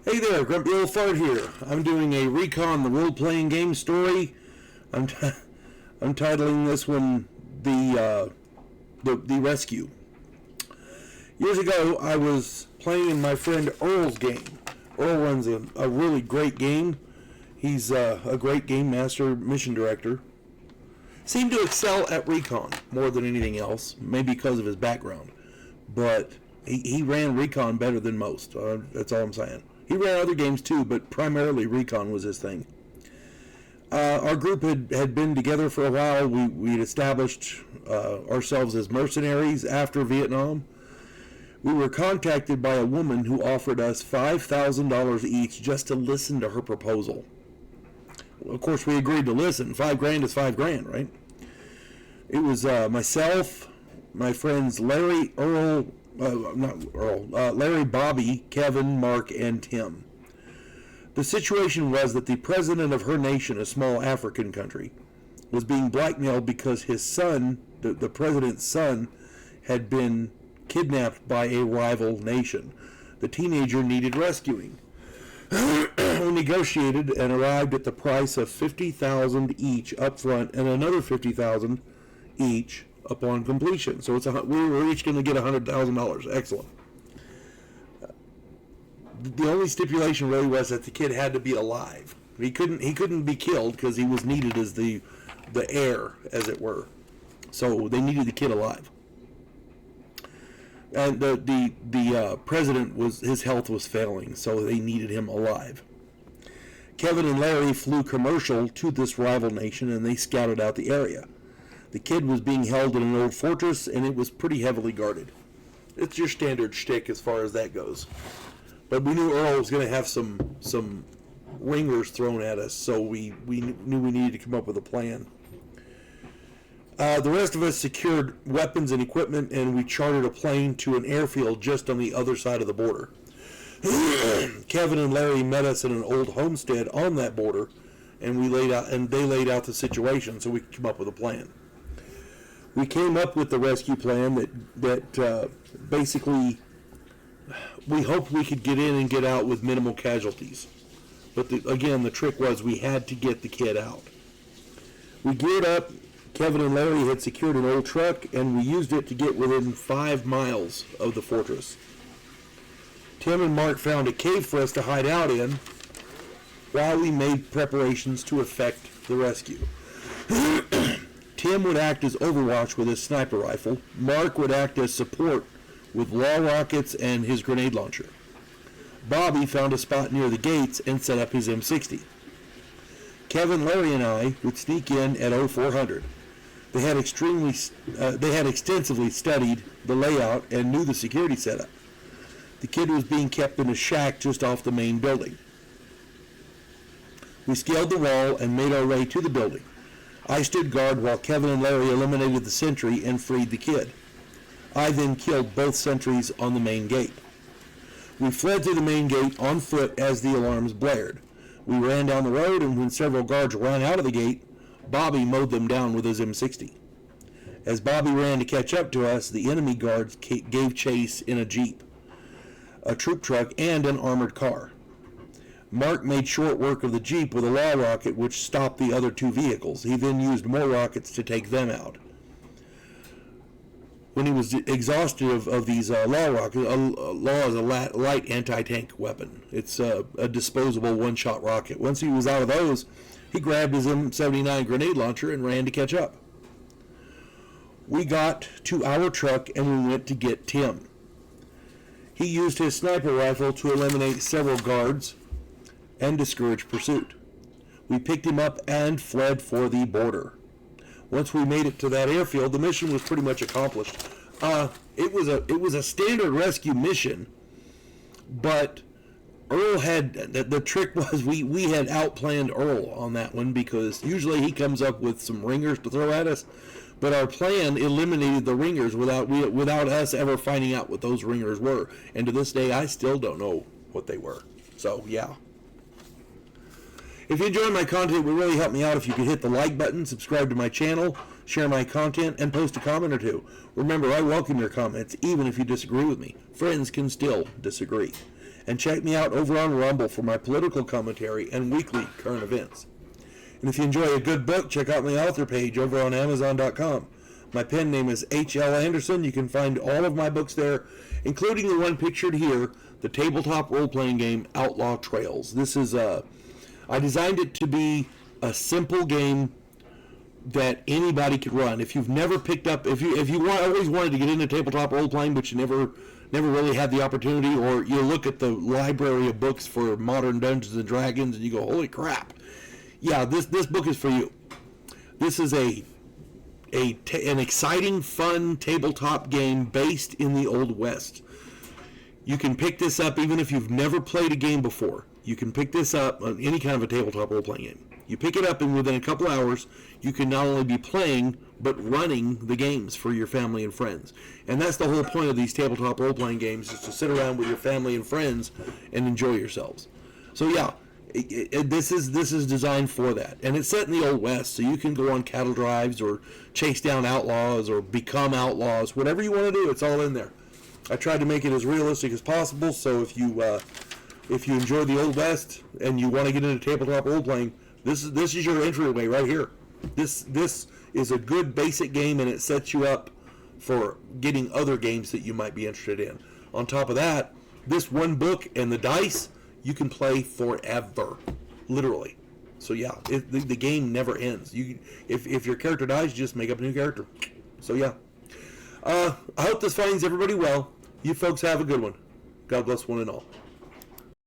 Hey there, Grumpy Old Fart here. I'm doing a Recon the Role-Playing Game story. I'm titling this one the Rescue. Years ago, I was playing in my friend Earl's game. Earl runs a really great game. He's a great game master, mission director. Seemed to excel at Recon more than anything else, maybe because of his background. But he ran Recon better than most. That's all I'm saying. He ran other games too, but primarily Recon was his thing. Our group had been together for a while. We'd established ourselves as mercenaries after Vietnam. We were contacted by a woman who offered us $5,000 each just to listen to her proposal. Of course, we agreed to listen. $5,000 is $5,000, right? It was myself, my friends Larry, Larry, Bobby, Kevin, Mark, and Tim. The situation was that the president of her nation, a small African country, was being blackmailed because his son, the president's son, had been kidnapped by a rival nation. The teenager needed rescuing. We negotiated and arrived at the price of $50,000 each up front and another $50,000 each upon completion. So we were each going to get $100,000. Excellent. The only stipulation really was that the kid had to be alive. He couldn't be killed because he was needed as the heir, as it were. So they needed the kid alive. And the president his health was failing, so they needed him alive. Kevin and Larry flew commercial to this rival nation, and they scouted out the area. The kid was being held in an old fortress, and it was pretty heavily guarded. It's your standard shtick as far as that goes. But we knew Earl was going to have some ringers thrown at us, so we knew we needed to come up with a plan. The rest of us secured weapons and equipment, and we chartered a plane to an airfield just on the other side of the border. Kevin and Larry met us in an old homestead on that border, and they laid out the situation so we could come up with a plan. We came up with the rescue plan that basically we hoped we could get in and get out with minimal casualties. But again, the trick was we had to get the kid out. We geared up. Kevin and Larry had secured an old truck, and we used it to get within 5 miles of the fortress. Tim and Mark found a cave for us to hide out in while we made preparations to effect the rescue. Tim would act as overwatch with his sniper rifle. Mark would act as support with law rockets and his grenade launcher. Bobby found a spot near the gates and set up his M60. Kevin, Larry, and I would sneak in at 0400. They had extensively studied the layout and knew the security setup. The kid was being kept in a shack just off the main building. We scaled the wall and made our way to the building. I stood guard while Kevin and Larry eliminated the sentry and freed the kid. I then killed both sentries on the main gate. We fled through the main gate on foot as the alarms blared. We ran down the road, and when several guards ran out of the gate, Bobby mowed them down with his M60. As Bobby ran to catch up to us, the enemy guards gave chase in a jeep, a troop truck, and an armored car. Mark made short work of the jeep with a law rocket, which stopped the other 2 vehicles. He then used more rockets to take them out. When he was exhausted of these law rockets, law is a light anti-tank weapon. It's a disposable one-shot rocket. Once he was out of those, he grabbed his M79 grenade launcher and ran to catch up. We got to our truck and we went to get Tim. He used his sniper rifle to eliminate several guards and discourage pursuit. We picked him up and fled for the border. Once we made it to that airfield, the mission was pretty much accomplished. It was a standard rescue mission, but Earl had the trick was we had outplanned Earl on that one because usually he comes up with some ringers to throw at us, but our plan eliminated the ringers without us ever finding out what those ringers were. And to this day, I still don't know what they were. So yeah. If you enjoy my content, it would really help me out if you could hit the like button, subscribe to my channel, share my content, and post a comment or two. Remember, I welcome your comments, even if you disagree with me. Friends can still disagree. And check me out over on Rumble for my political commentary and weekly current events. And if you enjoy a good book, check out my author page over on Amazon.com. My pen name is H.L. Anderson. You can find all of my books there, including the one pictured here, the tabletop role-playing game Outlaw Trails. This is I designed it to be a simple game that anybody could run. If you've never picked up, if you always wanted to get into tabletop role-playing, but you never really had the opportunity, or you look at the library of books for modern Dungeons and Dragons and you go, holy crap. Yeah, this book is for you. This is an exciting, fun tabletop game based in the Old West. You can pick this up even if you've never played a game before. You can pick this up on any kind of a tabletop role-playing game. You pick it up, and within a couple hours, you can not only be playing, but running the games for your family and friends. And that's the whole point of these tabletop role-playing games, is to sit around with your family and friends and enjoy yourselves. So yeah, this is designed for that. And it's set in the Old West, so you can go on cattle drives or chase down outlaws or become outlaws. Whatever you want to do, it's all in there. I tried to make it as realistic as possible, so if you enjoy the Old West and you want to get into tabletop role-playing, this is your entryway right here. This is a good basic game, and it sets you up for getting other games that you might be interested in. On top of that, this one book and the dice, you can play forever, literally. So yeah, the game never ends. If your character dies, you just make up a new character. So yeah, I hope this finds everybody well. You folks have a good one. God bless one and all.